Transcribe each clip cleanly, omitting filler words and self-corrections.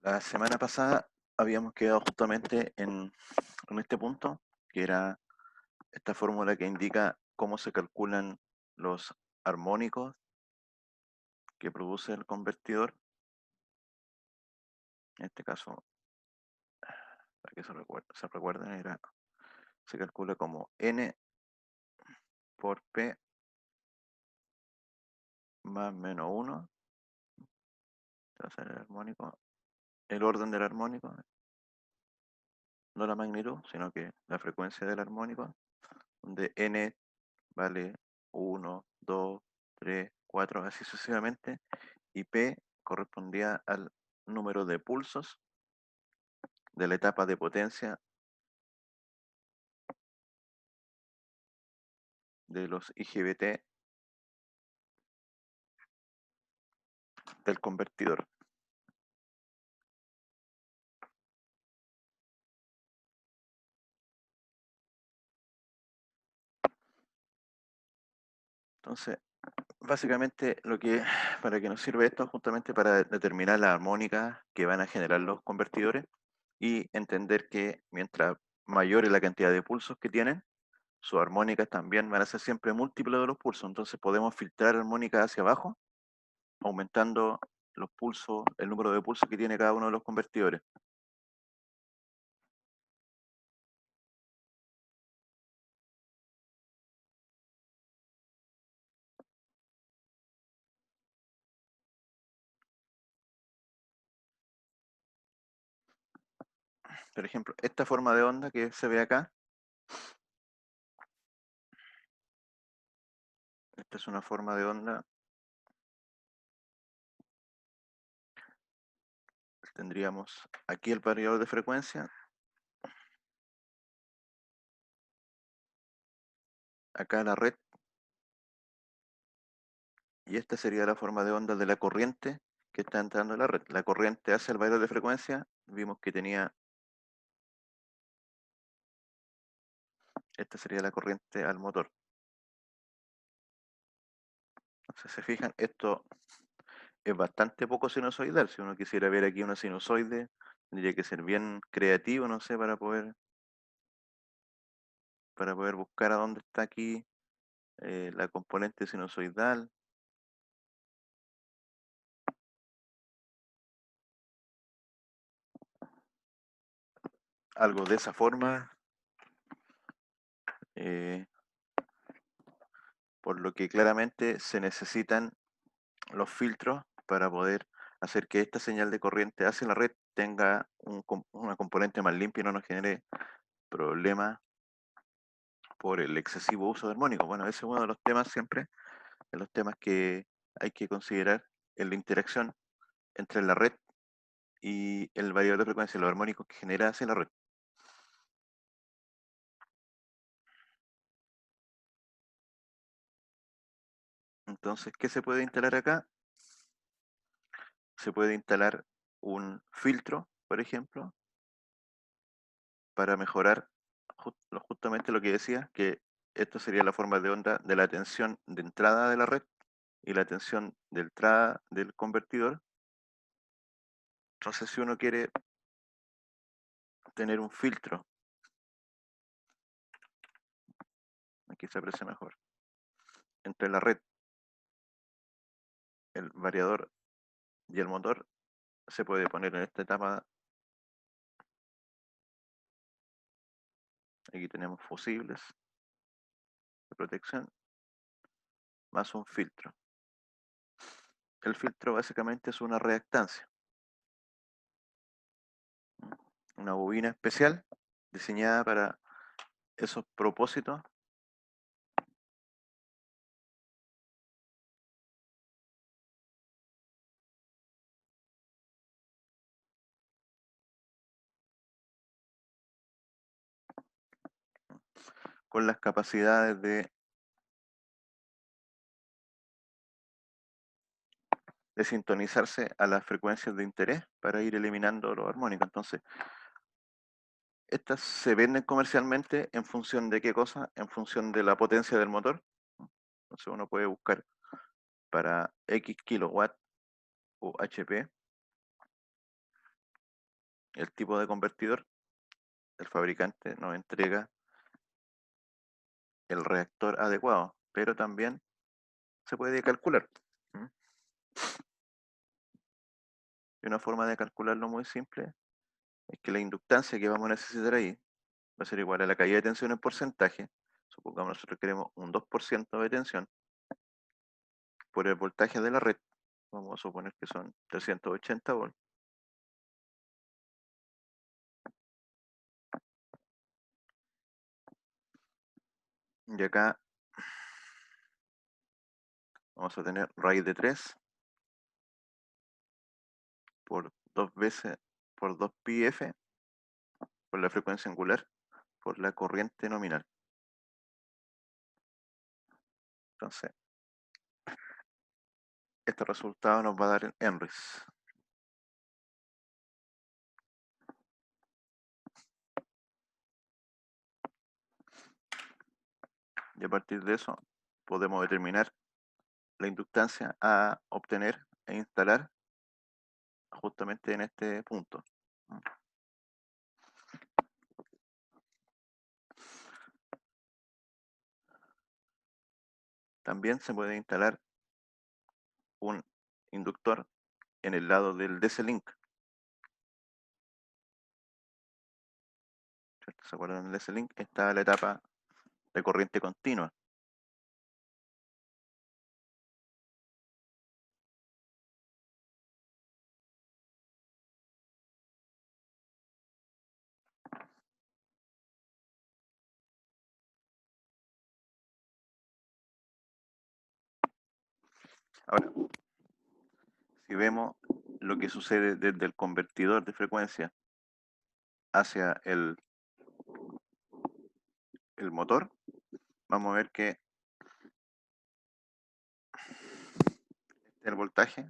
La semana pasada habíamos quedado justamente en este punto, que era esta fórmula que indica cómo se calculan los armónicos que produce el convertidor. En este caso, para que se recuerden, se calcula como N por P más menos 1. Este va a ser el armónico, el orden del armónico, no la magnitud, sino que la frecuencia del armónico, donde N vale 1, 2, 3, 4, así sucesivamente, y P correspondía al número de pulsos de la etapa de potencia de los IGBT del convertidor. Entonces, básicamente para que nos sirve esto, justamente para determinar las armónicas que van a generar los convertidores y entender que mientras mayor es la cantidad de pulsos que tienen, sus armónicas también van a ser siempre múltiplos de los pulsos. Entonces podemos filtrar armónicas hacia abajo, aumentando los pulsos, el número de pulsos que tiene cada uno de los convertidores. Por ejemplo, esta forma de onda que se ve acá, esta es una forma de onda. Tendríamos aquí el variador de frecuencia, acá la red, y esta sería la forma de onda de la corriente que está entrando en la red. La corriente hacia el variador de frecuencia, vimos que tenía, esta sería la corriente al motor. Entonces, se fijan, esto es bastante poco sinusoidal. Si uno quisiera ver aquí una sinusoide, tendría que ser bien creativo, no sé, para poder buscar a dónde está aquí la componente sinusoidal. Algo de esa forma, eh, por lo que claramente se necesitan los filtros para poder hacer que esta señal de corriente hacia la red tenga una componente más limpia y no nos genere problemas por el excesivo uso de armónicos. Bueno, ese es uno de los temas siempre, de los temas que hay que considerar en la interacción entre la red y el variador de frecuencia, los armónicos que genera hacia la red. Entonces, ¿qué se puede instalar acá? Se puede instalar un filtro, por ejemplo, para mejorar justamente lo que decía, que esto sería la forma de onda de la tensión de entrada de la red y la tensión de entrada del convertidor. Entonces, si uno quiere tener un filtro, aquí se aprecia mejor, entre la red, el variador y el motor, se puede poner en esta etapa. Aquí tenemos fusibles de protección, más un filtro. El filtro básicamente es una reactancia, una bobina especial diseñada para esos propósitos, con las capacidades de sintonizarse a las frecuencias de interés para ir eliminando los armónicos. Entonces, estas se venden comercialmente en función de qué cosa, en función de la potencia del motor. Entonces uno puede buscar para X kilowatt o HP el tipo de convertidor, el fabricante nos entrega el reactor adecuado, pero también se puede calcular. ¿Mm? Y una forma de calcularlo muy simple es que la inductancia que vamos a necesitar ahí va a ser igual a la caída de tensión en porcentaje. Supongamos nosotros queremos un 2% de tensión por el voltaje de la red. Vamos a suponer que son 380 volts. Y acá vamos a tener raíz de 3 por 2 veces por 2 pi f por la frecuencia angular por la corriente nominal. Entonces, este resultado nos va a dar en Henrys. Y a partir de eso podemos determinar la inductancia a obtener e instalar justamente en este punto. También se puede instalar un inductor en el lado del DC-Link. ¿Se acuerdan del DC-Link? Está la etapa de corriente continua. Ahora, si vemos lo que sucede desde el convertidor de frecuencia hacia el motor, vamos a ver que el voltaje,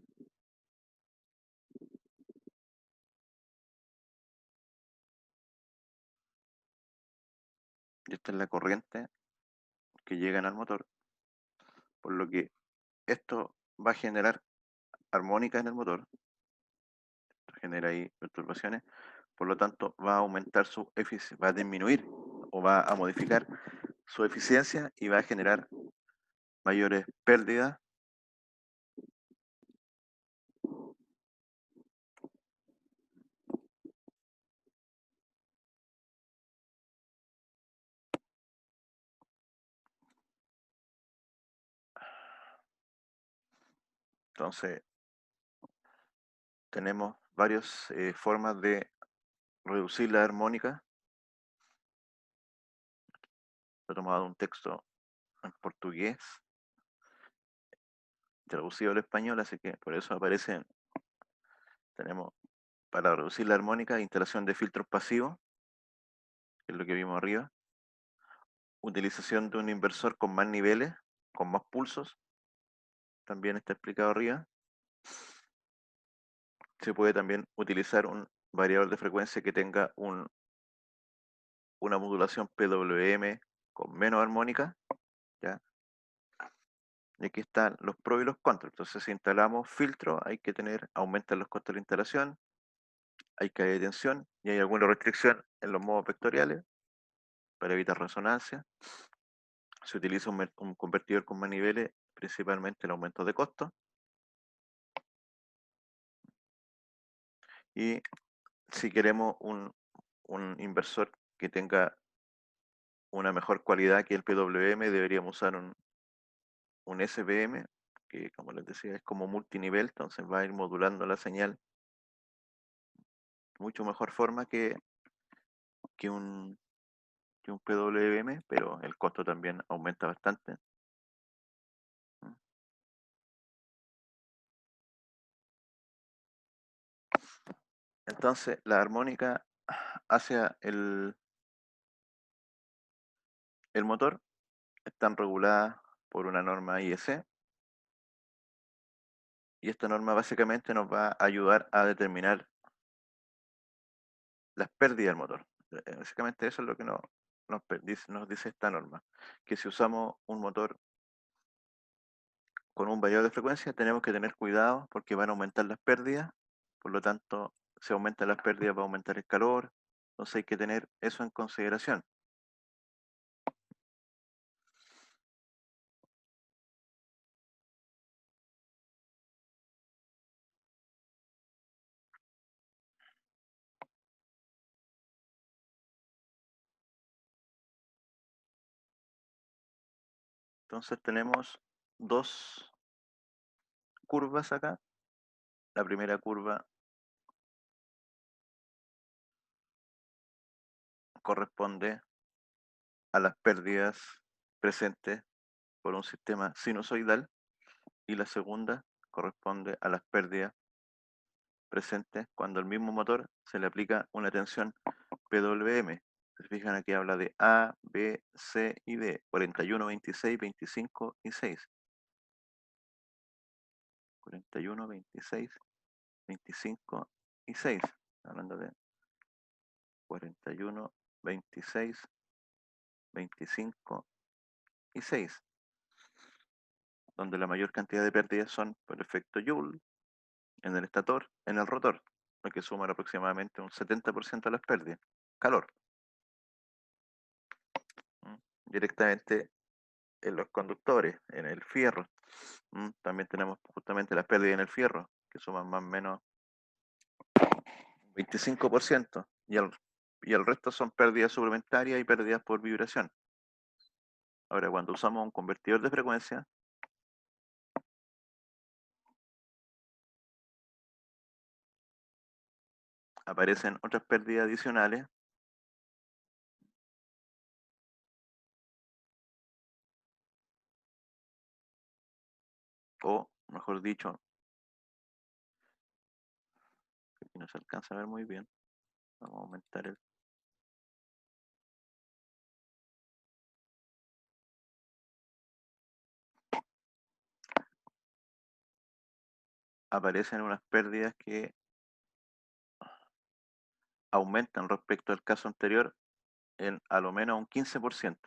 y esta es la corriente que llegan al motor, por lo que esto va a generar armónica en el motor, genera ahí perturbaciones, por lo tanto va a aumentar su eficiencia, va a disminuir o va a modificar su eficiencia y va a generar mayores pérdidas. Entonces tenemos varias formas de reducir la armónica. He tomado un texto en portugués traducido al español, así que por eso aparece, tenemos para reducir la armónica, instalación de filtros pasivos, que es lo que vimos arriba, utilización de un inversor con más niveles, con más pulsos, también está explicado arriba. Se puede también utilizar un variador de frecuencia que tenga una modulación PWM con menos armónica, ¿ya? Y aquí están los pros y los contras. Entonces, si instalamos filtro, hay que aumentan los costos de la instalación, hay caída de tensión y hay alguna restricción en los modos vectoriales para evitar resonancia. Se utiliza un convertidor con más niveles, principalmente el aumento de costos. Y si queremos un inversor que tenga una mejor cualidad que el PWM, deberíamos usar un SPM, que como les decía es como multinivel, entonces va a ir modulando la señal mucho mejor forma que un, que un PWM, pero el costo también aumenta bastante. Entonces la armónica hacia el motor están reguladas por una norma IEC, y esta norma básicamente nos va a ayudar a determinar las pérdidas del motor. Básicamente eso es lo que nos dice esta norma, que si usamos un motor con un variador de frecuencia tenemos que tener cuidado porque van a aumentar las pérdidas, por lo tanto si aumentan las pérdidas va a aumentar el calor, entonces hay que tener eso en consideración. Entonces tenemos dos curvas acá. La primera curva corresponde a las pérdidas presentes por un sistema sinusoidal y la segunda corresponde a las pérdidas presentes cuando al mismo motor se le aplica una tensión PWM. Se fijan aquí habla de A, B, C y D, 41, 26, 25 y 6. 41, 26, 25 y 6. Hablando de 41, 26, 25 y 6, donde la mayor cantidad de pérdidas son por efecto Joule en el estator, en el rotor, lo que suma aproximadamente un 70% de las pérdidas. Calor. ¿Mm? Directamente en los conductores, en el fierro. También tenemos justamente las pérdidas en el fierro, que suman más o menos 25%, y el resto son pérdidas suplementarias y pérdidas por vibración. Ahora, cuando usamos un convertidor de frecuencia, aparecen otras pérdidas adicionales, o mejor dicho, aquí no se alcanza a ver muy bien. Vamos a aumentar el... Aparecen unas pérdidas que aumentan respecto al caso anterior en a lo menos un 15%.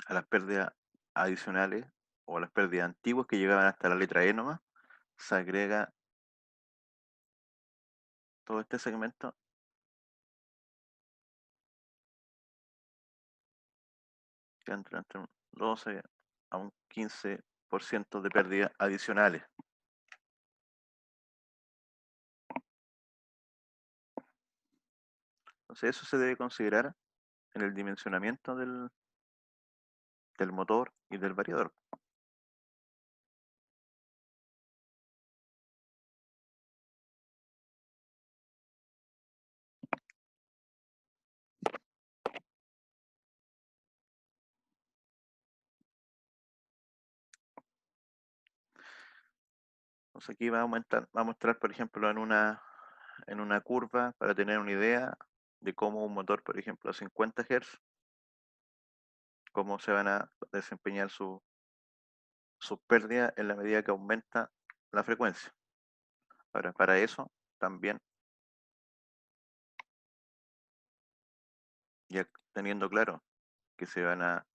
A las pérdidas adicionales o a las pérdidas antiguas que llegaban hasta la letra E nomás, se agrega todo este segmento que entra entre un 12 a un 15% de pérdidas adicionales. Entonces eso se debe considerar en el dimensionamiento del motor y del variador. Entonces aquí va a mostrar, por ejemplo, en una curva para tener una idea de cómo un motor, por ejemplo, a 50 Hz, cómo se van a desempeñar sus pérdidas en la medida que aumenta la frecuencia. Ahora, para eso también, ya teniendo claro que se van a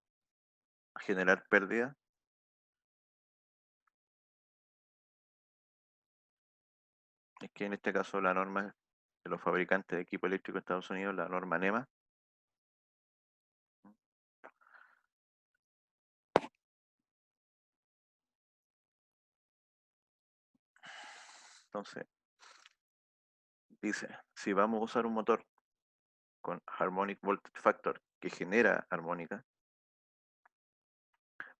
generar pérdidas, es que en este caso la norma de los fabricantes de equipo eléctrico de Estados Unidos, la norma NEMA, entonces dice, si vamos a usar un motor con Harmonic Voltage Factor que genera armónica,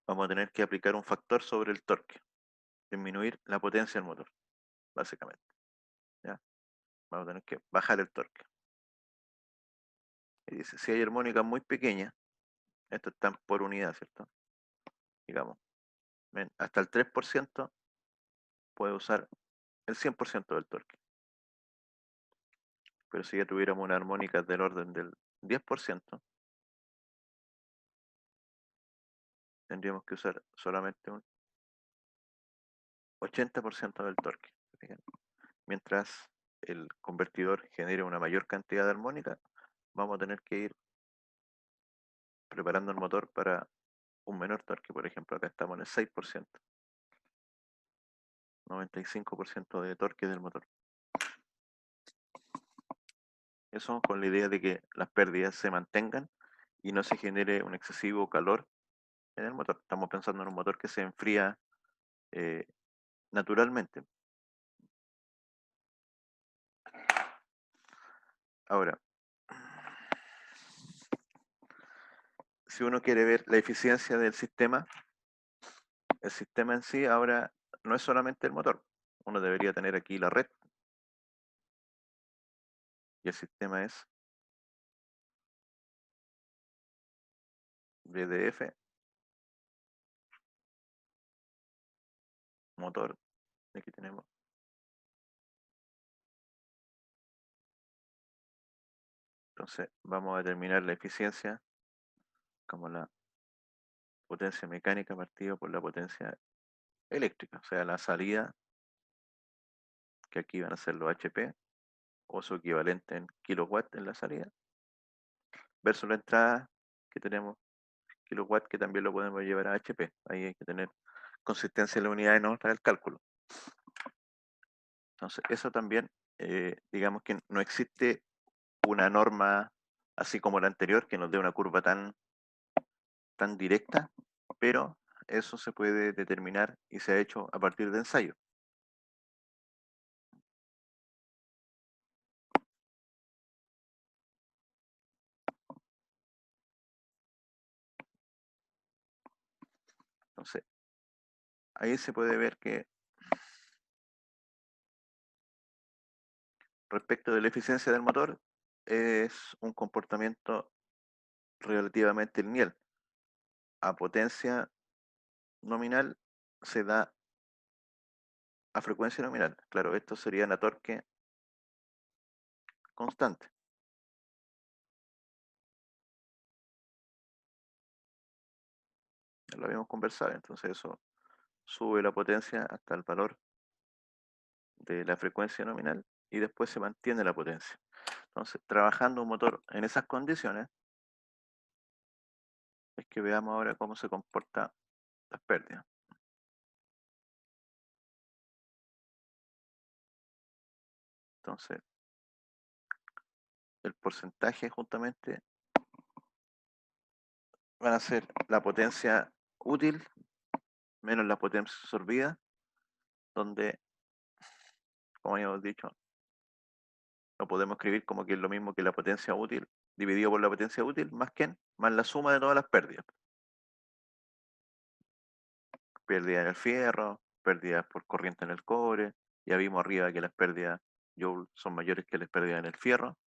vamos a tener que aplicar un factor sobre el torque, disminuir la potencia del motor, básicamente. ¿Ya? Vamos a tener que bajar el torque. Y dice, si hay armónicas muy pequeñas, esto están por unidad, ¿cierto? Digamos, ven, hasta el 3% puede usar el 100% del torque. Pero si ya tuviéramos una armónica del orden del 10%, tendríamos que usar solamente un 80% del torque. Mientras el convertidor genere una mayor cantidad de armónica, vamos a tener que ir preparando el motor para un menor torque. Por ejemplo, acá estamos en el 6%. 95% de torque del motor. Eso con la idea de que las pérdidas se mantengan y no se genere un excesivo calor en el motor. Estamos pensando en un motor que se enfría eh, naturalmente. Ahora, si uno quiere ver la eficiencia del sistema, el sistema en sí ahora no es solamente el motor. Uno debería tener aquí la red y el sistema es VDF, motor, aquí tenemos. Entonces vamos a determinar la eficiencia como la potencia mecánica partido por la potencia eléctrica, o sea, la salida, que aquí van a ser los HP, o su equivalente en kilowatts en la salida, versus la entrada, que tenemos kilowatts, que también lo podemos llevar a HP. Ahí hay que tener consistencia en la unidad y no para el cálculo. Entonces, eso también, digamos que no existe una norma así como la anterior, que nos dé una curva tan directa, pero eso se puede determinar y se ha hecho a partir de ensayo. Entonces, ahí se puede ver que respecto de la eficiencia del motor, es un comportamiento relativamente lineal. A potencia nominal se da a frecuencia nominal. Claro, esto sería la torque constante. Ya lo habíamos conversado, entonces eso sube la potencia hasta el valor de la frecuencia nominal y después se mantiene la potencia. Entonces, trabajando un motor en esas condiciones, es que veamos ahora cómo se comportan las pérdidas. Entonces, el porcentaje justamente van a ser la potencia útil menos la potencia absorbida, donde, como habíamos dicho, lo podemos escribir como que es lo mismo que la potencia útil dividido por la potencia útil más la suma de todas las pérdidas. Pérdidas en el fierro, pérdidas por corriente en el cobre, ya vimos arriba que las pérdidas Joule son mayores que las pérdidas en el fierro.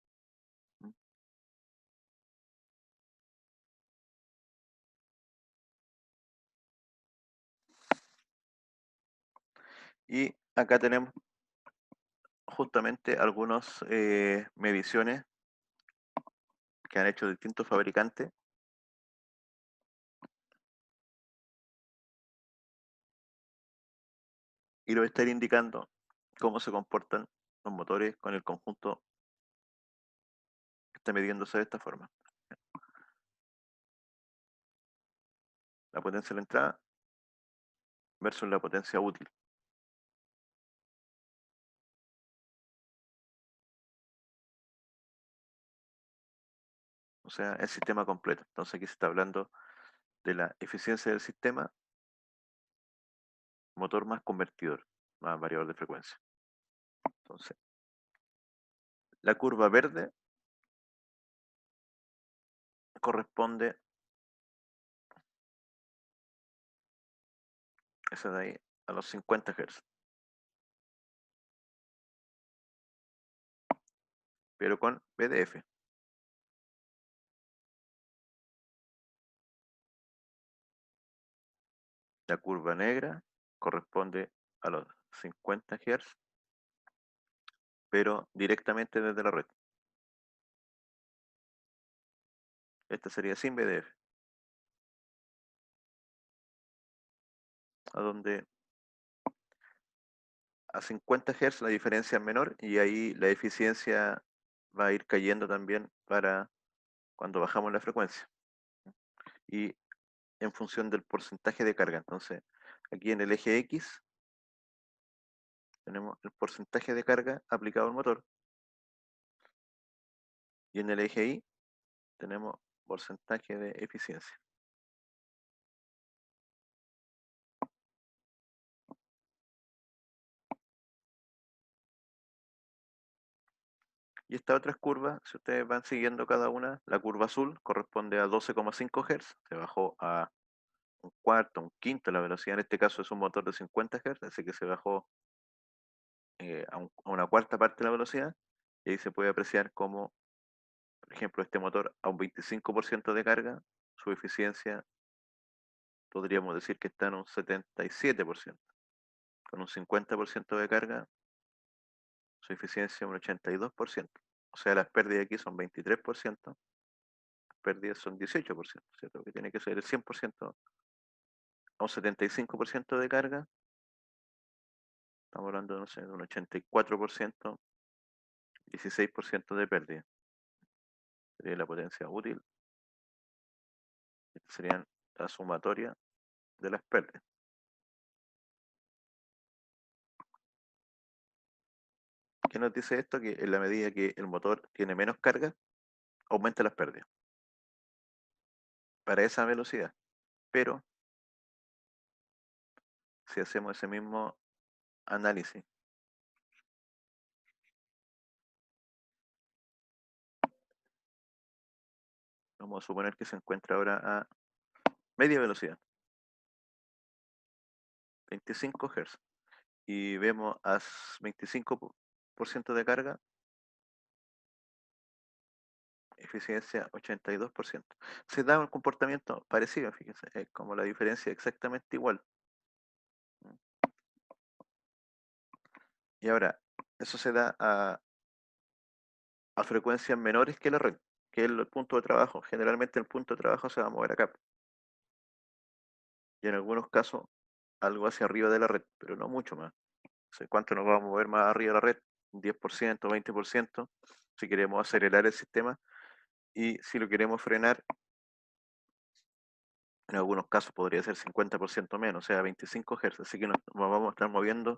Y acá tenemos justamente algunas mediciones que han hecho distintos fabricantes y lo estar indicando cómo se comportan los motores con el conjunto que está midiéndose de esta forma. La potencia de la entrada versus la potencia útil, o sea, el sistema completo. Entonces aquí se está hablando de la eficiencia del sistema, motor más convertidor, más variador de frecuencia. Entonces, la curva verde corresponde, esa de ahí, a los 50 Hz, pero con VDF. La curva negra corresponde a los 50 Hz, pero directamente desde la red. Esta sería sin VDF, a donde a 50 Hz la diferencia es menor y ahí la eficiencia va a ir cayendo también para cuando bajamos la frecuencia y en función del porcentaje de carga. Entonces, aquí en el eje X tenemos el porcentaje de carga aplicado al motor, y en el eje Y tenemos porcentaje de eficiencia. Y estas otras curvas, si ustedes van siguiendo cada una, la curva azul corresponde a 12,5 Hz, se bajó a un cuarto, un quinto la velocidad, en este caso es un motor de 50 Hz, así que se bajó a una cuarta parte de la velocidad, y ahí se puede apreciar como, por ejemplo, este motor a un 25% de carga, su eficiencia podríamos decir que está en un 77%. Con un 50% de carga, su eficiencia es un 82%. O sea, las pérdidas aquí son 23%, las pérdidas son 18%, ¿cierto? Que tiene que ser el 100% a un 75% de carga, estamos hablando, no sé, de un 84%, 16% de pérdida. Sería la potencia útil. Esta sería la sumatoria de las pérdidas. ¿Qué nos dice esto? Que en la medida que el motor tiene menos carga, aumenta las pérdidas para esa velocidad. Pero si hacemos ese mismo análisis, vamos a suponer que se encuentra ahora a media velocidad, 25 Hz, y vemos a 25% de carga, eficiencia 82%. Se da un comportamiento parecido, fíjense, es como la diferencia exactamente igual. Y ahora, eso se da a frecuencias menores que la red, que es el punto de trabajo. Generalmente el punto de trabajo se va a mover acá, y en algunos casos algo hacia arriba de la red, pero no mucho más. No sé cuánto nos vamos a mover más arriba de la red, 10%, 20%, si queremos acelerar el sistema, y si lo queremos frenar, en algunos casos podría ser 50% menos, o sea, 25 Hz, así que nos vamos a estar moviendo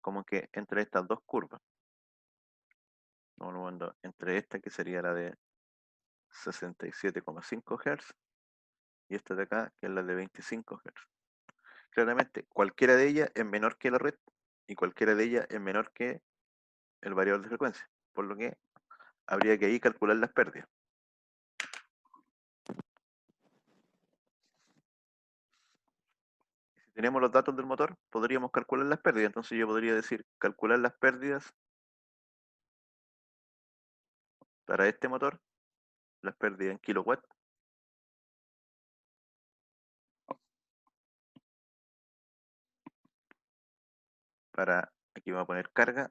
como que entre estas dos curvas. Vamos moviendo entre esta, que sería la de 67,5 Hz, y esta de acá, que es la de 25 Hz. Claramente, cualquiera de ellas es menor que la red, y cualquiera de ellas es menor que el variador de frecuencia, por lo que habría que ahí calcular las pérdidas. Si tenemos los datos del motor, podríamos calcular las pérdidas. Entonces yo podría decir, calcular las pérdidas para este motor, las pérdidas en kilowatts, para, aquí vamos a poner carga,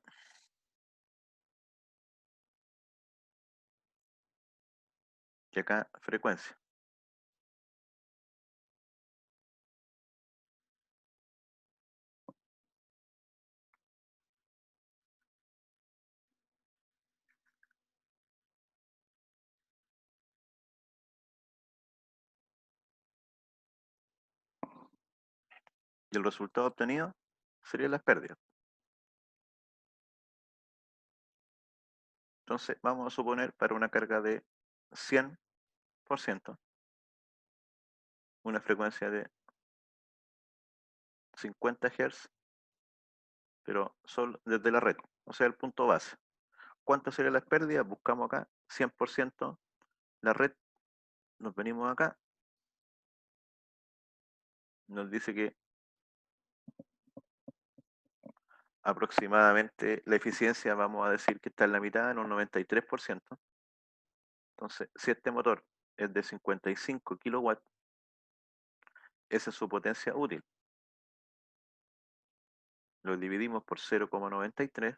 y acá frecuencia. Y el resultado obtenido serían las pérdidas. Entonces vamos a suponer para una carga de 100%, una frecuencia de 50 Hz, pero solo desde la red, o sea, el punto base. ¿Cuántas serían las pérdidas? Buscamos acá, 100%, la red, nos venimos acá, nos dice que aproximadamente la eficiencia, vamos a decir que está en la mitad, en un 93%. Entonces, si este motor es de 55 kilowatts, esa es su potencia útil. Lo dividimos por 0,93,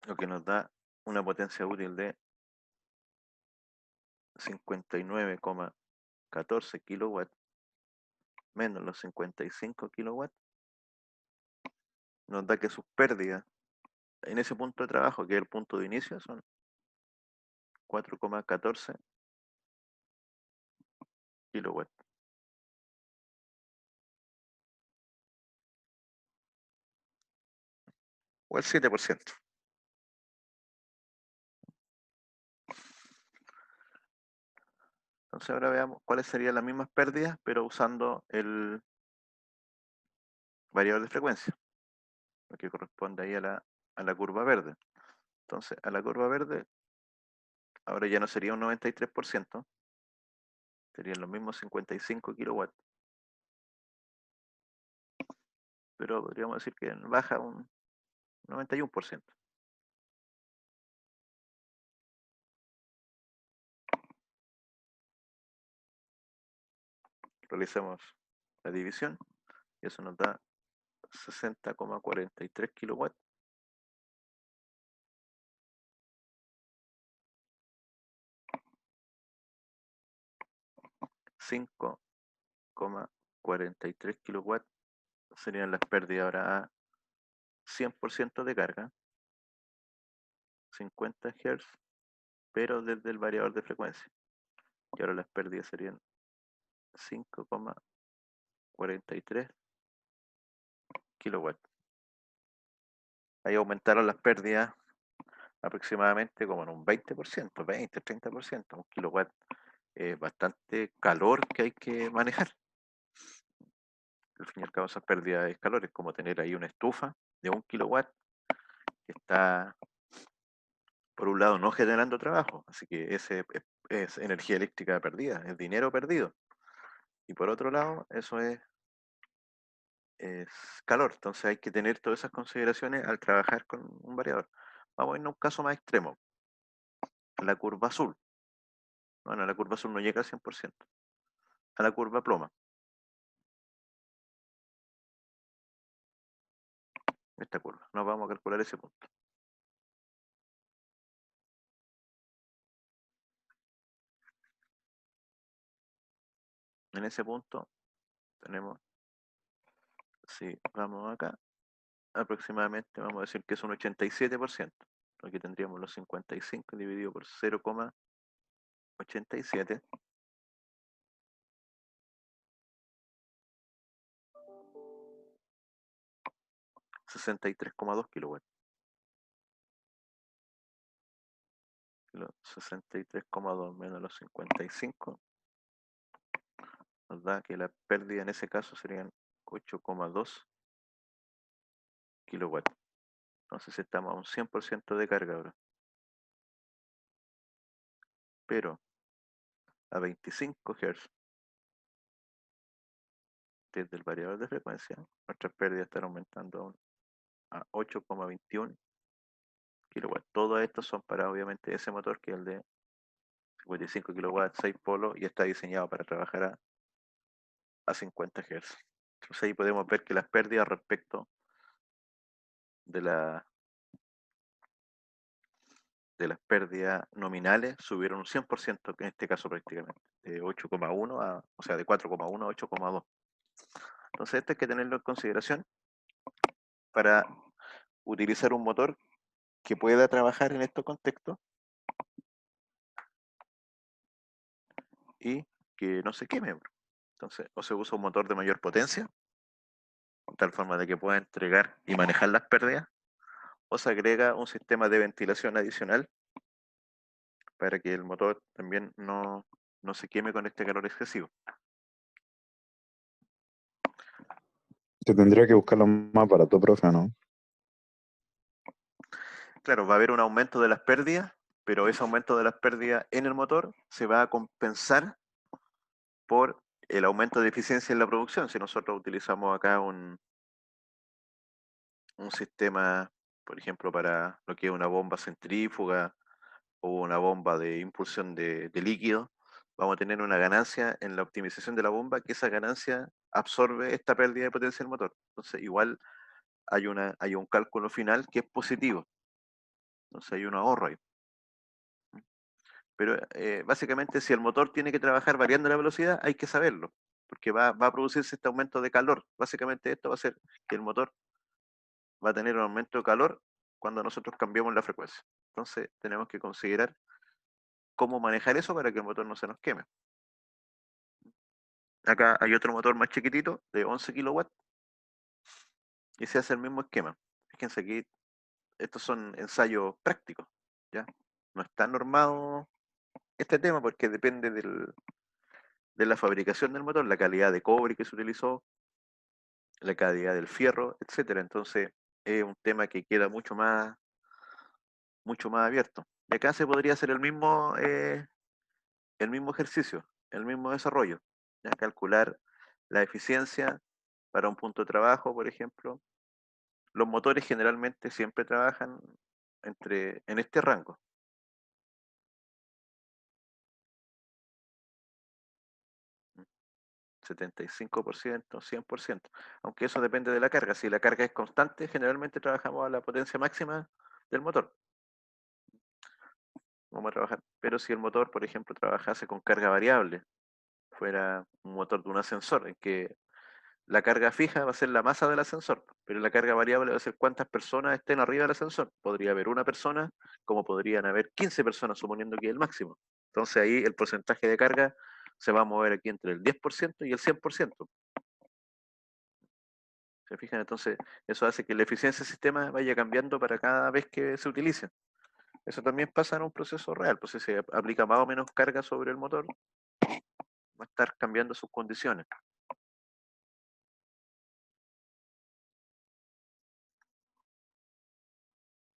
lo que nos da una potencia útil de 59,14 kilowatts, menos los 55 kilowatts nos da que sus pérdidas en ese punto de trabajo, que es el punto de inicio, son 4,14 kilowatts, o el 7%. Entonces ahora veamos cuáles serían las mismas pérdidas, pero usando el variador de frecuencia, lo que corresponde ahí a la curva verde. Entonces, a la curva verde, ahora ya no sería un 93%, serían los mismos 55 kilowatts, pero podríamos decir que baja un 91%. Realizamos la división y eso nos da 60,43 kilowatts, 5,43 kilowatts serían las pérdidas ahora a 100% de carga, 50 Hz, pero desde el variador de frecuencia. Y ahora las pérdidas serían 5,43 kilowatts. Ahí aumentaron las pérdidas aproximadamente como en un 20%, 20, 30%. Un kilowatt es bastante calor que hay que manejar. Al fin y al cabo, esas pérdidas de calor es como tener ahí una estufa de 1 kilowatt que está, por un lado, no generando trabajo, así que ese es energía eléctrica perdida, es dinero perdido. Y por otro lado, eso es calor, entonces hay que tener todas esas consideraciones al trabajar con un variador. Vamos a irnos a un caso más extremo, la curva azul. Bueno, la curva azul no llega al 100%, a la curva ploma. Esta curva. No vamos a calcular ese punto. En ese punto tenemos, si vamos acá, aproximadamente vamos a decir que es un 87%. Aquí tendríamos los 55 dividido por 0,87, 63,2 kilowatts. Los 63,2 menos los 55 nos da que la pérdida en ese caso serían 8,2 kilowatts. Entonces estamos a un 100% de carga ahora. Pero a 25 Hz desde el variador de frecuencia, nuestras pérdidas están aumentando a 8,21 kilowatts. Todos estos son para obviamente ese motor que es el de 55 kilowatts, 6 polos y está diseñado para trabajar a 50 Hz. Entonces ahí podemos ver que las pérdidas respecto de, la, de las pérdidas nominales subieron un 100% en este caso prácticamente, de 8,1 o sea, de 4,1 a 8,2. Entonces esto hay que tenerlo en consideración para utilizar un motor que pueda trabajar en estos contextos y que no se queme. Entonces, o se usa un motor de mayor potencia, de tal forma de que pueda entregar y manejar las pérdidas, o se agrega un sistema de ventilación adicional para que el motor también no se queme con este calor excesivo. Se tendría que buscar lo más barato, profe, ¿no? Claro, va a haber un aumento de las pérdidas, pero ese aumento de las pérdidas en el motor se va a compensar por el aumento de eficiencia en la producción. Si nosotros utilizamos acá un sistema, por ejemplo, para lo que es una bomba centrífuga o una bomba de impulsión de líquido, vamos a tener una ganancia en la optimización de la bomba, que esa ganancia absorbe esta pérdida de potencia del motor. Entonces, igual hay un cálculo final que es positivo. Entonces, hay un ahorro ahí. Pero básicamente, si el motor tiene que trabajar variando la velocidad, hay que saberlo. porque va a producirse este aumento de calor. Básicamente esto va a hacer que el motor va a tener un aumento de calor cuando nosotros cambiemos la frecuencia. Entonces tenemos que considerar cómo manejar eso para que el motor no se nos queme. Acá hay otro motor más chiquitito de 11 kilowatts y se hace el mismo esquema. Fíjense aquí, estos son ensayos prácticos, ¿ya? No está normado este tema porque depende de la fabricación del motor, la calidad de cobre que se utilizó, la calidad del fierro, etcétera. Entonces es un tema que queda mucho más abierto. Y acá se podría hacer el mismo ejercicio, el mismo desarrollo, ¿ya? Calcular la eficiencia para un punto de trabajo, por ejemplo. Los motores generalmente siempre trabajan en este rango. ¿M? 75%, 100%, aunque eso depende de la carga. Si la carga es constante, generalmente trabajamos a la potencia máxima del motor. Vamos a trabajar. Pero si el motor, por ejemplo, trabajase con carga variable, fuera un motor de un ascensor, en que la carga fija va a ser la masa del ascensor, pero la carga variable va a ser cuántas personas estén arriba del ascensor. Podría haber una persona, como podrían haber 15 personas, suponiendo que es el máximo. Entonces ahí el porcentaje de carga se va a mover aquí entre el 10% y el 100%. ¿Se fijan? Entonces eso hace que la eficiencia del sistema vaya cambiando para cada vez que se utilice. Eso también pasa en un proceso real, pues si se aplica más o menos carga sobre el motor, va a estar cambiando sus condiciones.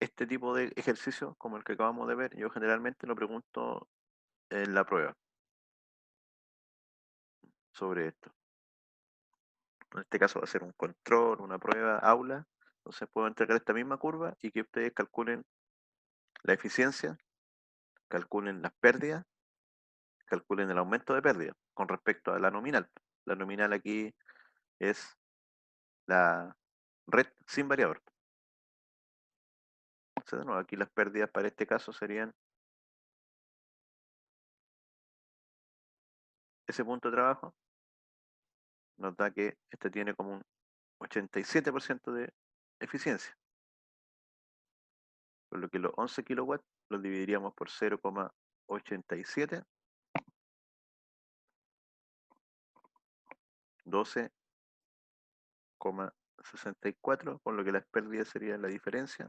Este tipo de ejercicio, como el que acabamos de ver, yo generalmente lo pregunto en la prueba sobre esto. En este caso va a ser un control, una prueba, aula. Entonces puedo entregar esta misma curva y que ustedes calculen la eficiencia, calculen las pérdidas, calculen el aumento de pérdida con respecto a la nominal. La nominal aquí es la red sin variador. Entonces, de nuevo, aquí las pérdidas para este caso serían ese punto de trabajo. Nos da que este tiene como un 87% de eficiencia, por lo que los 11 kilowatts los dividiríamos por 0,87, 12,64, por lo que las pérdidas serían la diferencia,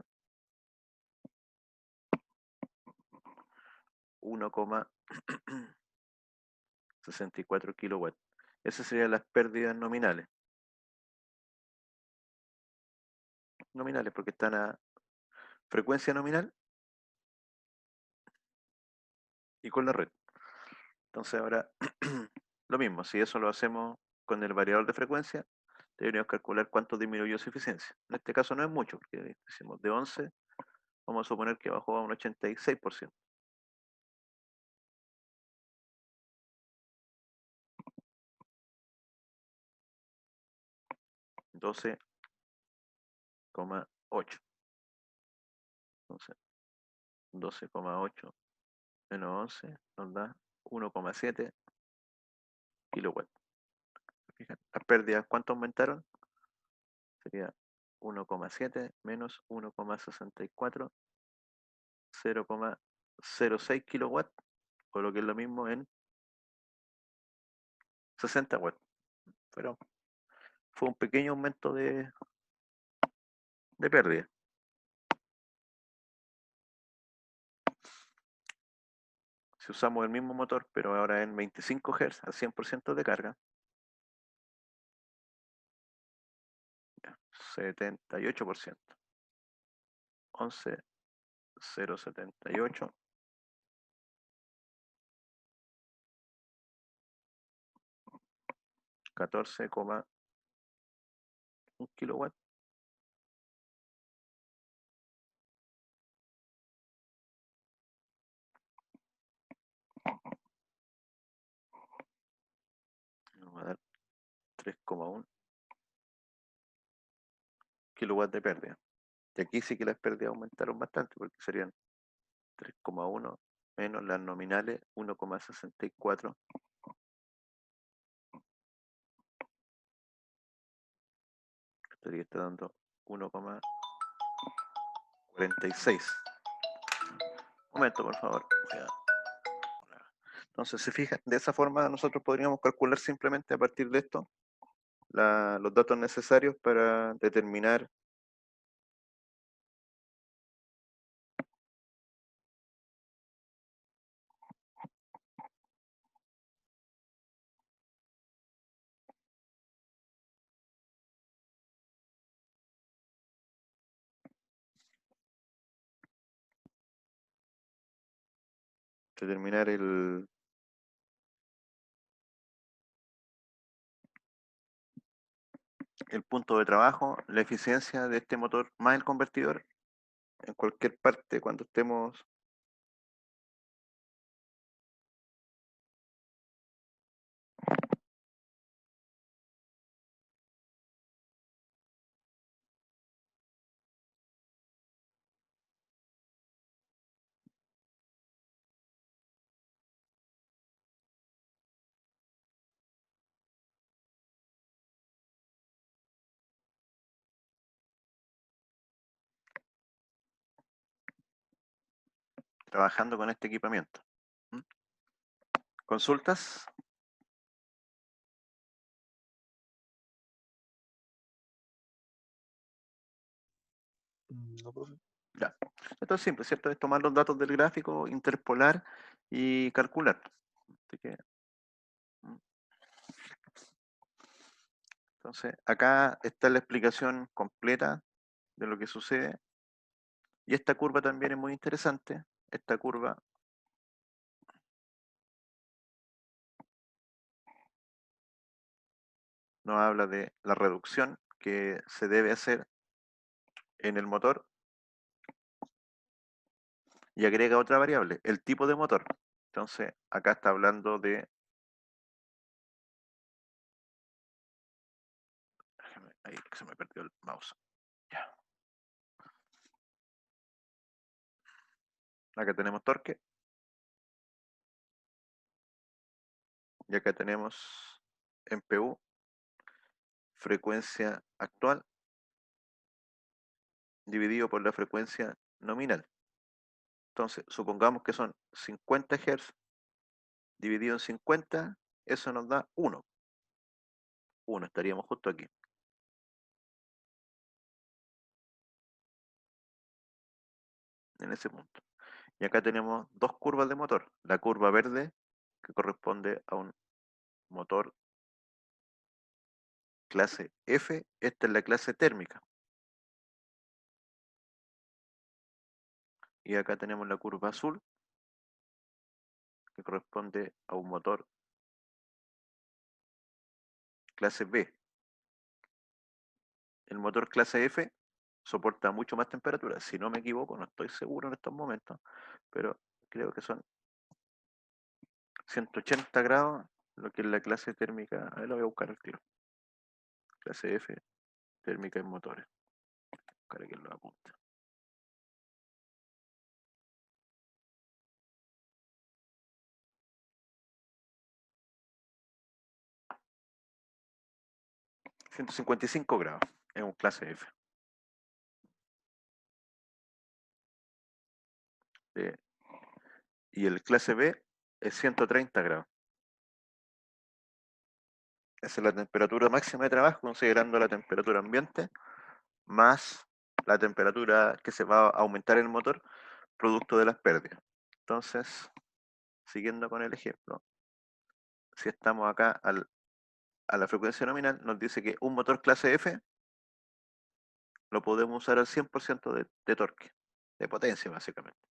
1,64 kilowatts. Esas serían las pérdidas nominales. Nominales porque están a frecuencia nominal y con la red. Entonces ahora lo mismo, si eso lo hacemos con el variador de frecuencia, deberíamos calcular cuánto disminuyó su eficiencia. En este caso no es mucho, porque decimos de 11, vamos a suponer que bajó a un 86%. Doce coma ocho. Entonces, 12,8 menos 11 nos da 1,7 kilowatts. Fijan, las pérdidas, ¿cuánto aumentaron? Sería 1,7 menos 1,64, 0,06 kilowatts, o lo que es lo mismo en 60 watts. Pero fue un pequeño aumento de pérdida. Si usamos el mismo motor, pero ahora en 25 Hz al 100% de carga, 78%. 11,078, 14,1 kilowatts. Nos va a dar 3,1 kilowatts de pérdida. Y aquí sí que las pérdidas aumentaron bastante, porque serían 3,1 menos las nominales 1,64, Estaría está dando 1,46. Momento, por favor. Entonces, se fijan, de esa forma nosotros podríamos calcular simplemente a partir de esto los datos necesarios para determinar el punto de trabajo, la eficiencia de este motor más el convertidor en cualquier parte cuando estemos trabajando con este equipamiento. ¿Mm? ¿Consultas? No, profe. Ya. Esto es simple, ¿cierto? Es tomar los datos del gráfico, interpolar y calcular. Así que, ¿mm? Entonces, acá está la explicación completa de lo que sucede. Y esta curva también es muy interesante. Esta curva nos habla de la reducción que se debe hacer en el motor y agrega otra variable, el tipo de motor. Entonces, acá está hablando de... Ahí se me perdió el mouse. Ya. Acá tenemos torque. Y acá tenemos MPU, frecuencia actual, dividido por la frecuencia nominal. Entonces, supongamos que son 50 Hz dividido en 50, eso nos da 1. 1, estaríamos justo aquí, en ese punto. Y acá tenemos dos curvas de motor. La curva verde, que corresponde a un motor clase F, esta es la clase térmica. Y acá tenemos la curva azul, que corresponde a un motor clase B. El motor clase F soporta mucho más temperatura, si no me equivoco, no estoy seguro en estos momentos, pero creo que son 180 grados, lo que es la clase térmica, a ver, lo voy a buscar al tiro. Clase F, térmica en motores, para que lo apunte. 155 grados, es un clase F. Eh, y el clase B es 130 grados. Esa es la temperatura máxima de trabajo, considerando la temperatura ambiente, más la temperatura que se va a aumentar en el motor, producto de las pérdidas. Entonces, siguiendo con el ejemplo, si estamos acá a la frecuencia nominal, nos dice que un motor clase F lo podemos usar al 100% de torque, de potencia básicamente.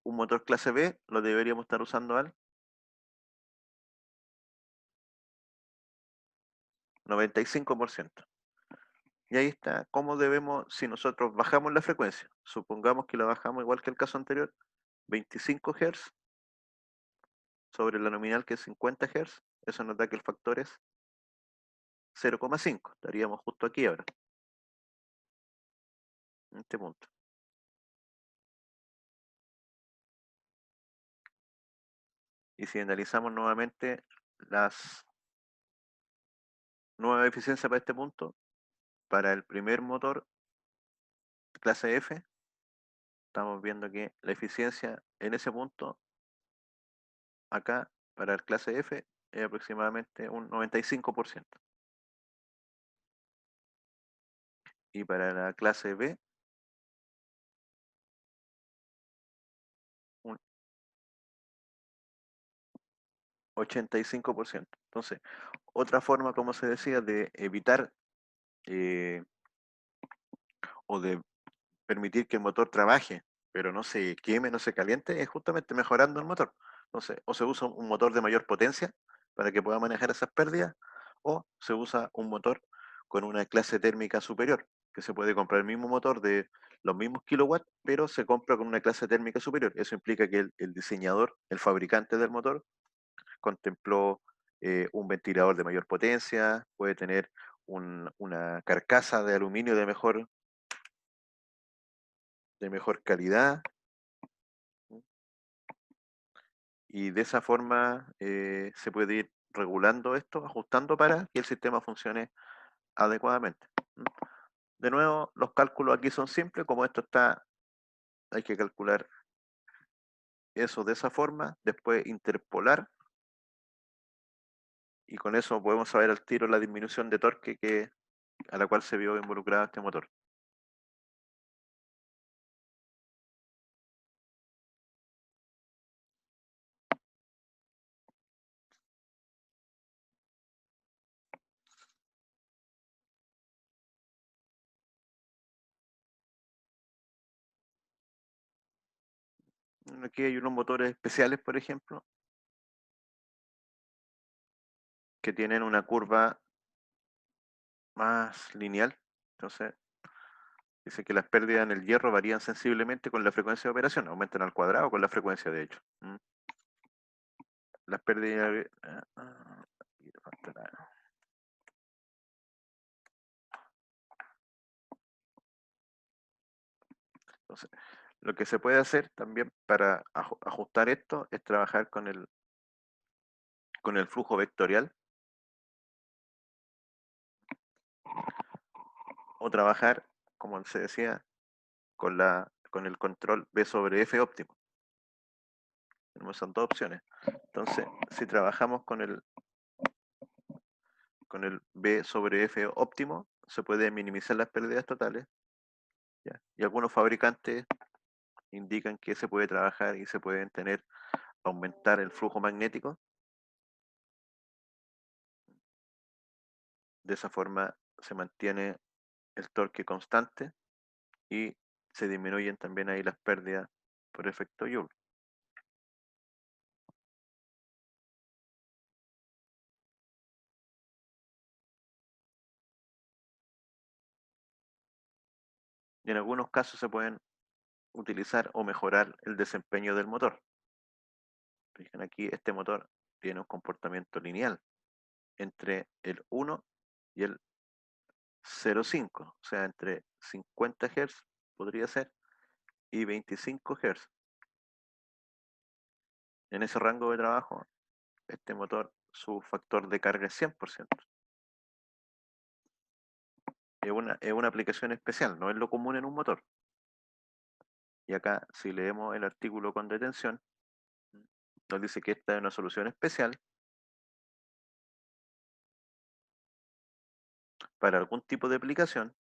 Un motor clase B lo deberíamos estar usando al 95%. Y ahí está, cómo debemos, si nosotros bajamos la frecuencia, supongamos que la bajamos igual que el caso anterior, 25 Hz sobre la nominal que es 50 Hz, eso nos da que el factor es 0,5, estaríamos justo aquí ahora, en este punto. Y si analizamos nuevamente las nuevas eficiencias para este punto, para el primer motor clase F, estamos viendo que la eficiencia en ese punto, acá, para el clase F, es aproximadamente un 95%. Y para la clase B, un 85%. Entonces, otra forma, como se decía, de evitar eh, o de permitir que el motor trabaje, pero no se queme, no se caliente, es justamente mejorando el motor. Entonces, o se usa un motor de mayor potencia para que pueda manejar esas pérdidas, o se usa un motor con una clase térmica superior, que se puede comprar el mismo motor de los mismos kilowatts, pero se compra con una clase térmica superior. Eso implica que el diseñador, el fabricante del motor, contempló un ventilador de mayor potencia, puede tener una carcasa de aluminio de mejor calidad, y de esa forma se puede ir regulando esto, ajustando para que el sistema funcione adecuadamente. De nuevo, los cálculos aquí son simples, como esto está, hay que calcular eso de esa forma, después interpolar, y con eso podemos saber al tiro la disminución de torque a la cual se vio involucrado este motor. Aquí hay unos motores especiales, por ejemplo, que tienen una curva más lineal. Entonces, dice que las pérdidas en el hierro varían sensiblemente con la frecuencia de operación, aumentan al cuadrado con la frecuencia de hecho. Las pérdidas... Entonces, lo que se puede hacer también para ajustar esto es trabajar con el flujo vectorial, o trabajar, como se decía, con el control B sobre F óptimo. Tenemos son dos opciones. Entonces, si trabajamos con el B sobre F óptimo, se puede minimizar las pérdidas totales, ¿ya? Y algunos fabricantes indican que se puede trabajar y se pueden aumentar el flujo magnético. De esa forma se mantiene el torque constante y se disminuyen también ahí las pérdidas por efecto Joule. Y en algunos casos se pueden utilizar o mejorar el desempeño del motor. Fijan aquí, este motor tiene un comportamiento lineal entre el 1 y el 0,5, o sea, entre 50 Hz podría ser y 25 Hz. En ese rango de trabajo, este motor, su factor de carga es 100%. Es una aplicación especial, no es lo común en un motor. Y acá, si leemos el artículo con detención, nos dice que esta es una solución especial para algún tipo de aplicación,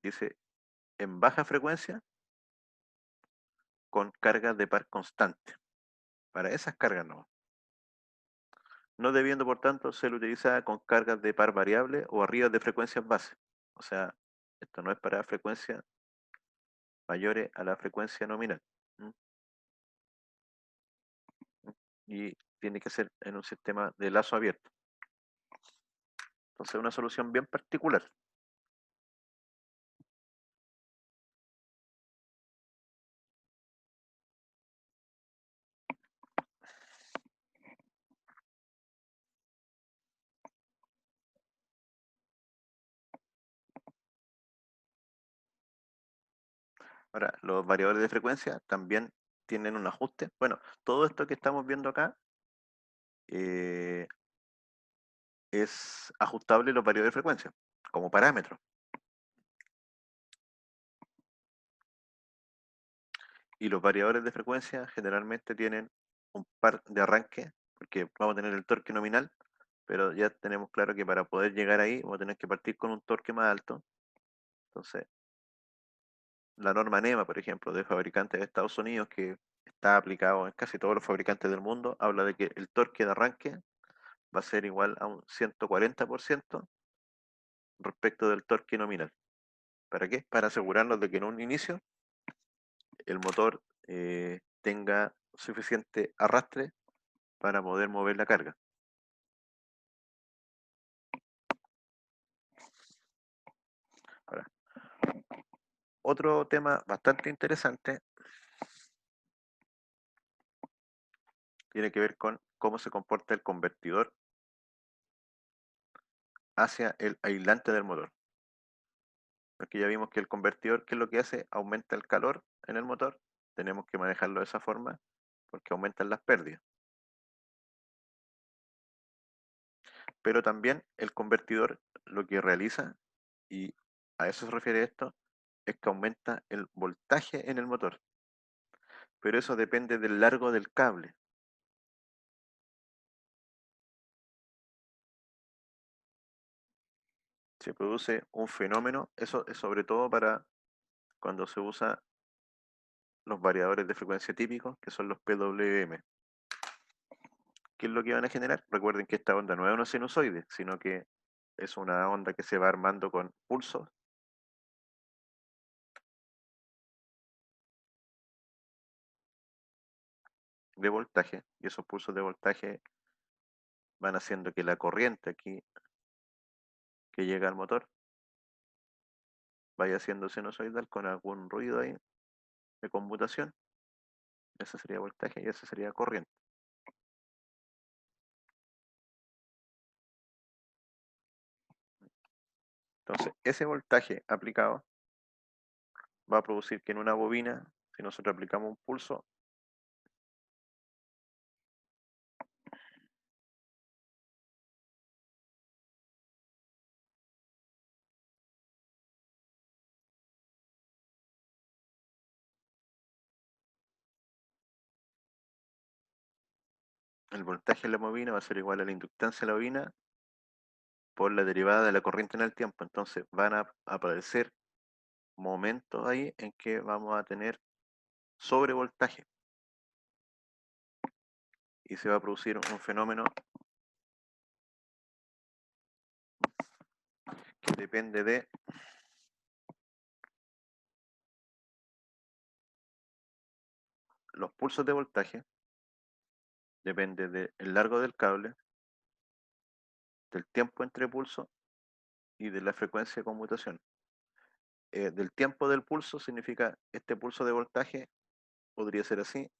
dice, en baja frecuencia con cargas de par constante. Para esas cargas no. No debiendo, por tanto, ser utilizada con cargas de par variable o arriba de frecuencias base. O sea, esto no es para frecuencias mayores a la frecuencia nominal. ¿Mm? Y tiene que ser en un sistema de lazo abierto. Entonces, es una solución bien particular. Ahora, los variadores de frecuencia también tienen un ajuste. Bueno, todo esto que estamos viendo acá, eh, es ajustable los variadores de frecuencia como parámetro. Y los variadores de frecuencia generalmente tienen un par de arranque, porque vamos a tener el torque nominal, pero ya tenemos claro que para poder llegar ahí vamos a tener que partir con un torque más alto. Entonces, la norma NEMA, por ejemplo, de fabricantes de Estados Unidos, que está aplicado en casi todos los fabricantes del mundo, habla de que el torque de arranque va a ser igual a un 140% respecto del torque nominal. ¿Para qué? Para asegurarnos de que en un inicio el motor tenga suficiente arrastre para poder mover la carga. Ahora, otro tema bastante interesante tiene que ver con cómo se comporta el convertidor hacia el aislante del motor. Porque ya vimos que el convertidor, ¿qué es lo que hace? Aumenta el calor en el motor. Tenemos que manejarlo de esa forma porque aumentan las pérdidas. Pero también el convertidor lo que realiza, y a eso se refiere esto, es que aumenta el voltaje en el motor. Pero eso depende del largo del cable. Se produce un fenómeno, eso es sobre todo para cuando se usa los variadores de frecuencia típicos, que son los PWM. ¿Qué es lo que van a generar? Recuerden que esta onda no es una sinusoide, sino que es una onda que se va armando con pulsos de voltaje, y esos pulsos de voltaje van haciendo que la corriente aquí que llega al motor vaya siendo sinusoidal con algún ruido ahí de conmutación. Ese sería voltaje y ese sería corriente. Entonces, ese voltaje aplicado va a producir que en una bobina, si nosotros aplicamos un pulso, el voltaje de la bobina va a ser igual a la inductancia de la bobina por la derivada de la corriente en el tiempo. Entonces van a aparecer momentos ahí en que vamos a tener sobrevoltaje y se va a producir un fenómeno que depende de los pulsos de voltaje, depende del largo del cable, del tiempo entre pulsos y de la frecuencia de conmutación. Del tiempo del pulso significa este pulso de voltaje podría ser así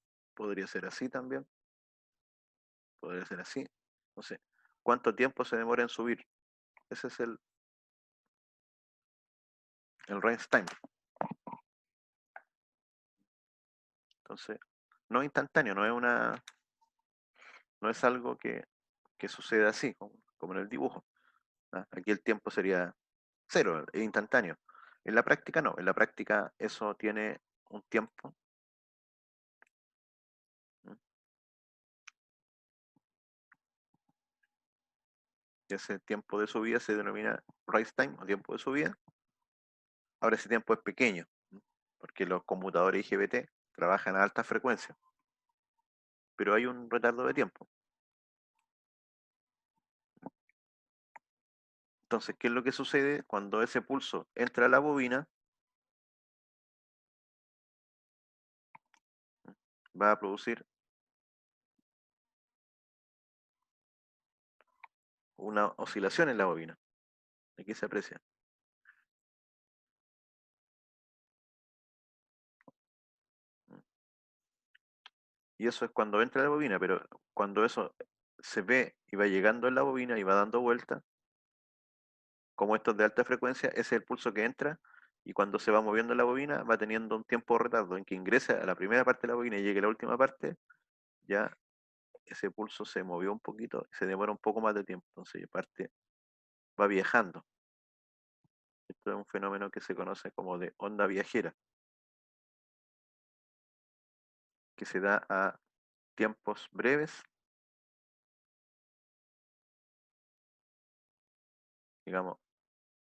también, podría ser así. No sé, ¿cuánto tiempo se demora en subir? Ese es el range time. Entonces, no es instantáneo, no es algo que suceda así, como en el dibujo. ¿Ah? Aquí el tiempo sería cero, es instantáneo. En la práctica no, en la práctica eso tiene un tiempo. ¿Mm? Y ese tiempo de subida se denomina rise time o tiempo de subida. Ahora ese tiempo es pequeño, ¿mm? Porque los conmutadores IGBT trabajan a alta frecuencia, pero hay un retardo de tiempo. Entonces, ¿qué es lo que sucede cuando ese pulso entra a la bobina? Va a producir una oscilación en la bobina. Aquí se aprecia. Y eso es cuando entra la bobina, pero cuando eso se ve y va llegando en la bobina y va dando vuelta, como estos de alta frecuencia, ese es el pulso que entra y cuando se va moviendo la bobina va teniendo un tiempo de retardo en que ingresa a la primera parte de la bobina y llegue a la última parte, ya ese pulso se movió un poquito y se demora un poco más de tiempo, entonces parte va viajando. Esto es un fenómeno que se conoce como de onda viajera, que se da a tiempos breves, digamos,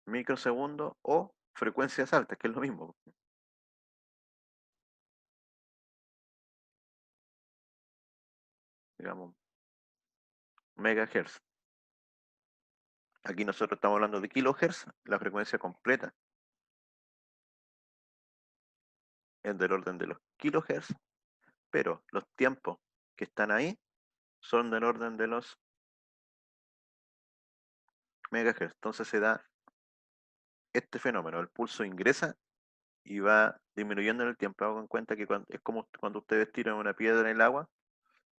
microsegundos o frecuencias altas, que es lo mismo, digamos, megahertz. Aquí nosotros estamos hablando de kilohertz, la frecuencia completa es del orden de los kilohertz, pero los tiempos que están ahí son del orden de los megahertz. Entonces se da este fenómeno, el pulso ingresa y va disminuyendo en el tiempo. Hago en cuenta que es como cuando ustedes tiran una piedra en el agua,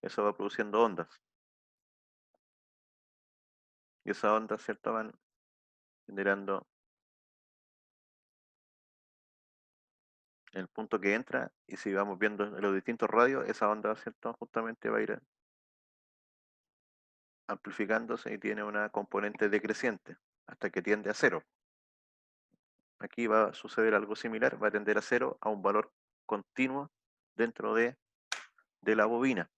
eso va produciendo ondas. Y esas ondas, ¿cierto?, van generando el punto que entra, y si vamos viendo en los distintos radios, esa onda, ¿cierto?, justamente va a ir amplificándose y tiene una componente decreciente hasta que tiende a cero. Aquí va a suceder algo similar, va a tender a cero a un valor continuo dentro de la bobina.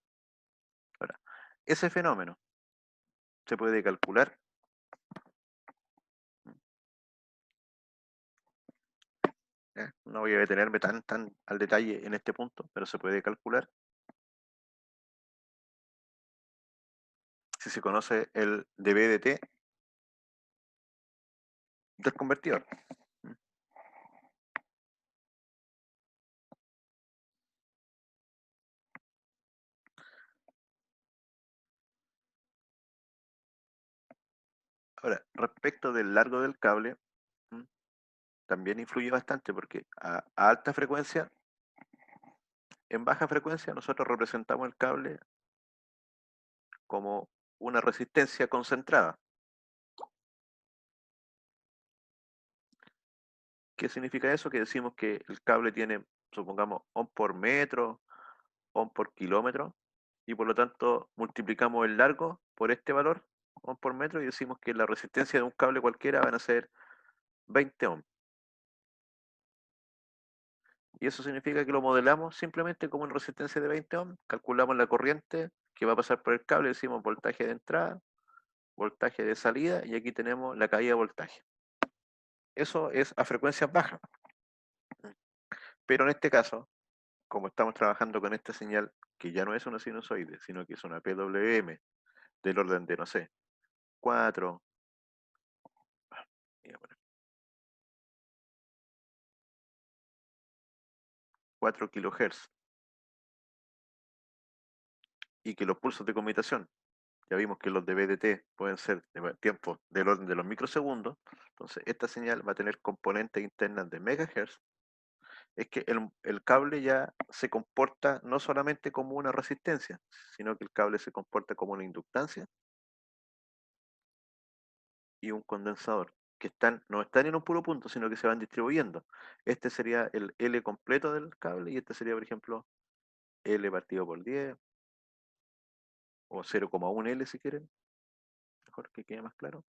Ahora, ese fenómeno se puede calcular. No voy a detenerme tan al detalle en este punto, pero se puede calcular si se conoce el dB de T del convertidor. Ahora, respecto del largo del cable, también influye bastante porque a alta frecuencia, en baja frecuencia, nosotros representamos el cable como una resistencia concentrada. ¿Qué significa eso? Que decimos que el cable tiene, supongamos, ohm por metro, ohm por kilómetro, y por lo tanto multiplicamos el largo por este valor, ohm por metro, y decimos que la resistencia de un cable cualquiera van a ser 20 ohms. Y eso significa que lo modelamos simplemente como una resistencia de 20 ohms, calculamos la corriente que va a pasar por el cable, decimos voltaje de entrada, voltaje de salida, y aquí tenemos la caída de voltaje. Eso es a frecuencias bajas. Pero en este caso, como estamos trabajando con esta señal, que ya no es una sinusoide, sino que es una PWM del orden de, no sé, 4, 4 kilohertz, y que los pulsos de conmutación, ya vimos que los de BDT pueden ser de tiempos del orden de los microsegundos, entonces esta señal va a tener componentes internas de megahertz. Es que el cable ya se comporta no solamente como una resistencia, sino que el cable se comporta como una inductancia y un condensador, que no están en un puro punto, sino que se van distribuyendo. Este sería el L completo del cable, y este sería, por ejemplo, L partido por 10, o 0,1 L si quieren, mejor que quede más claro.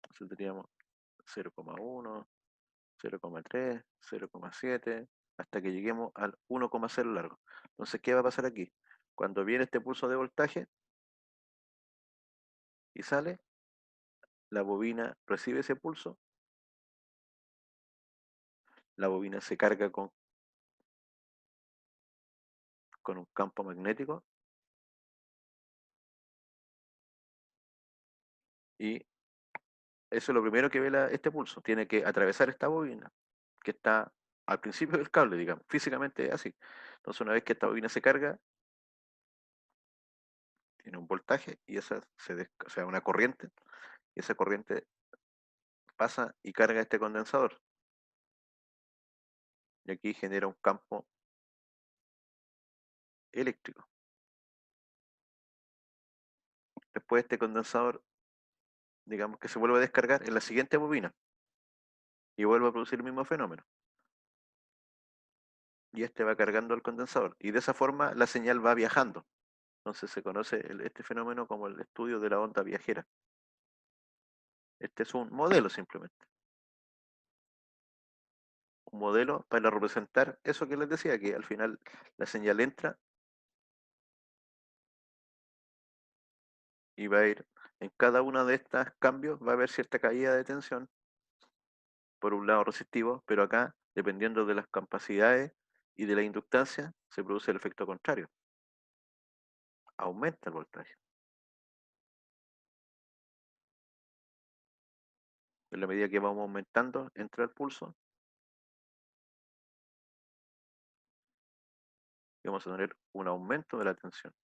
Entonces tendríamos 0,1, 0,3, 0,7, hasta que lleguemos al 1,0 largo. Entonces, ¿qué va a pasar aquí? Cuando viene este pulso de voltaje y sale, la bobina recibe ese pulso, la bobina se carga con un campo magnético, y eso es lo primero que ve este pulso. Tiene que atravesar esta bobina, que está al principio del cable, digamos, físicamente es así. Entonces, una vez que esta bobina se carga, tiene un voltaje, y o sea, una corriente, y esa corriente pasa y carga este condensador. Y aquí genera un campo eléctrico. Después este condensador, digamos que se vuelve a descargar en la siguiente bobina y vuelve a producir el mismo fenómeno. Y este va cargando el condensador. Y de esa forma la señal va viajando. Entonces se conoce este fenómeno como el estudio de la onda viajera. Este es un modelo simplemente. Un modelo para representar eso que les decía, que al final la señal entra y va a ir en cada una de estos cambios, va a haber cierta caída de tensión, por un lado resistivo, pero acá, dependiendo de las capacidades y de la inductancia, se produce el efecto contrario. Aumenta el voltaje. En la medida que vamos aumentando, entra el pulso, y vamos a tener un aumento de la tensión.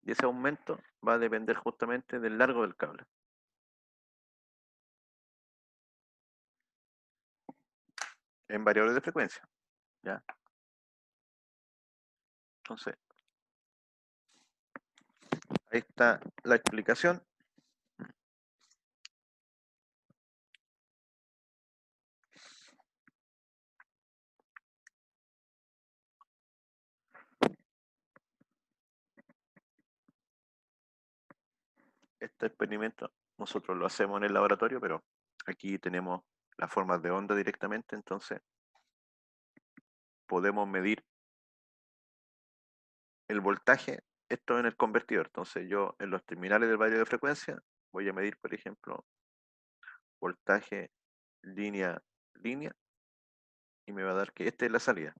Y ese aumento va a depender justamente del largo del cable. En variables de frecuencia, ¿ya? Entonces, ahí está la explicación. Este experimento nosotros lo hacemos en el laboratorio, pero aquí tenemos las formas de onda directamente, entonces podemos medir el voltaje, esto en el convertidor. Entonces yo en los terminales del vario de frecuencia voy a medir, por ejemplo, voltaje línea línea y me va a dar que esta es la salida.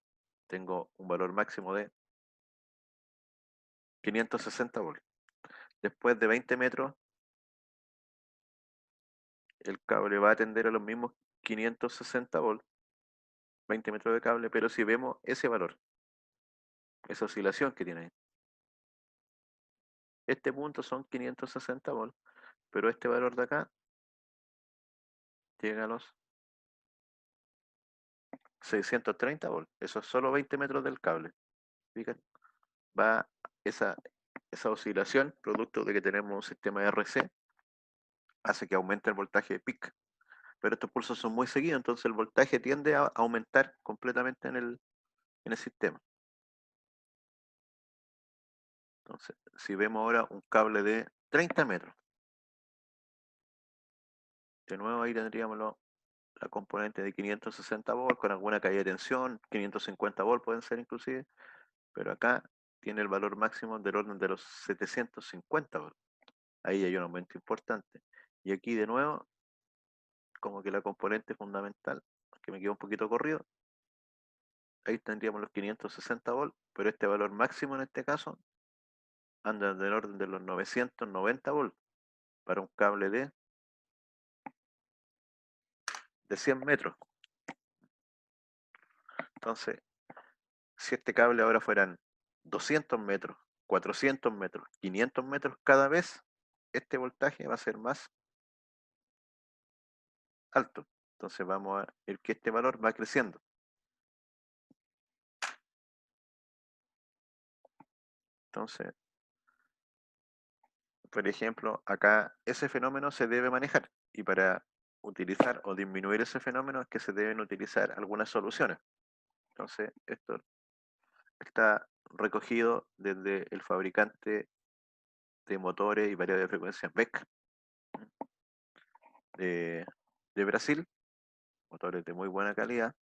Tengo un valor máximo de 560 volts. Después de 20 metros, el cable va a tender a los mismos 560 volts, 20 metros de cable, pero si vemos ese valor, esa oscilación que tiene ahí, este punto son 560 volts, pero este valor de acá llega a los 630 volts. Eso es solo 20 metros del cable. Fíjate, va esa, esa oscilación, producto de que tenemos un sistema RC, hace que aumente el voltaje de pic. Pero estos pulsos son muy seguidos, entonces el voltaje tiende a aumentar completamente en el sistema. Entonces, si vemos ahora un cable de 30 metros, de nuevo ahí tendríamos la componente de 560 volts con alguna caída de tensión, 550 volts pueden ser inclusive, pero acá tiene el valor máximo del orden de los 750 volts. Ahí hay un aumento importante. Y aquí de nuevo, como que la componente fundamental, que me quedó un poquito corrido, ahí tendríamos los 560 volts, pero este valor máximo en este caso anda del orden de los 990 volts para un cable de 100 metros. Entonces, si este cable ahora fueran 200 metros, 400 metros, 500 metros cada vez, este voltaje va a ser más alto. Entonces vamos a ver que este valor va creciendo. Entonces, por ejemplo, acá ese fenómeno se debe manejar y para utilizar o disminuir ese fenómeno es que se deben utilizar algunas soluciones. Entonces, esto está recogido desde el fabricante de motores y variedad de frecuencias BEC de, de Brasil, motores de muy buena calidad.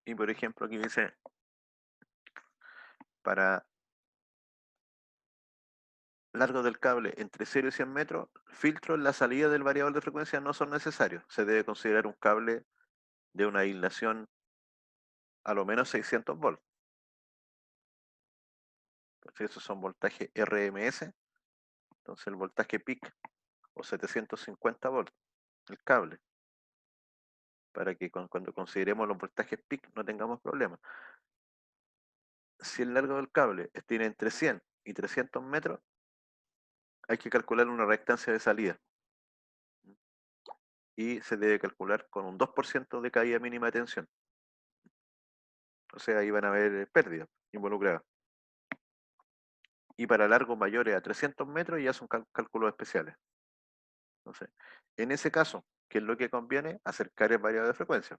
Y por ejemplo, aquí dice, para largo del cable entre 0 y 100 metros, filtros en la salida del variador de frecuencia no son necesarios. Se debe considerar un cable de una aislación a lo menos 600 volts. Si esos son voltaje RMS, entonces el voltaje peak o 750 volts, el cable, para que cuando consideremos los voltajes peak no tengamos problemas. Si el largo del cable tiene entre 100 y 300 metros, hay que calcular una reactancia de salida y se debe calcular con un 2% de caída mínima de tensión. O sea, ahí van a haber pérdidas involucradas. Y para largos mayores a 300 metros ya son cálculos especiales. Entonces, en ese caso, ¿Qué es lo que conviene? Hacer cargas variadas de frecuencia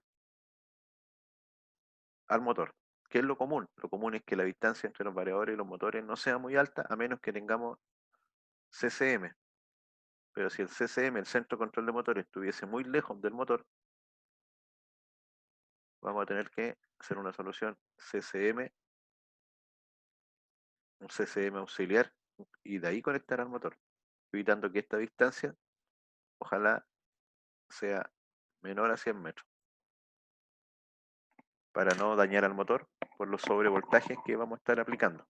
al motor. ¿Qué es lo común? Lo común es que la distancia entre los variadores y los motores no sea muy alta, a menos que tengamos CCM. Pero si el CCM, el centro de control de motores, estuviese muy lejos del motor, vamos a tener que hacer una solución CCM, un CCM auxiliar, y de ahí conectar al motor, evitando que esta distancia, ojalá, sea menor a 100 metros, para no dañar al motor por los sobrevoltajes que vamos a estar aplicando.